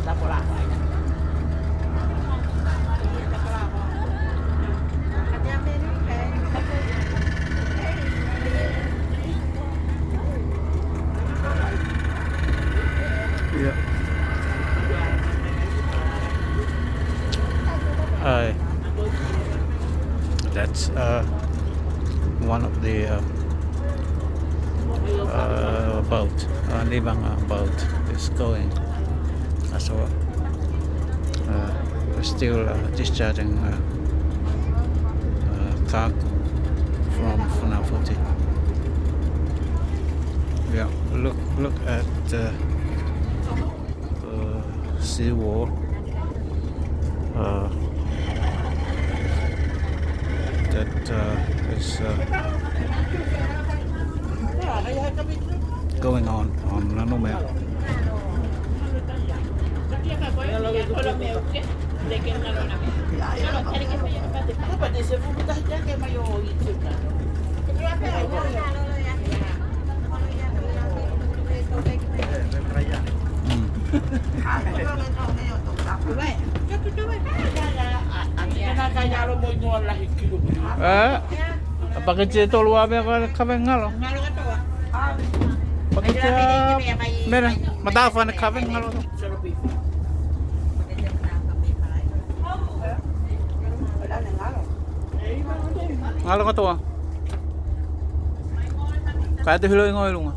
Yeah. That's one of the boat, Libang boat is going as well. We're still discharging cargo from Funafuti. Yeah, look at the seawall. That is going on Nanumea. Bakit ito luwa ba kami ngalo? Bakit meron madafa na kami ngalo? Ngalo ka to ah? Kaya ito hiloy ng oil nga.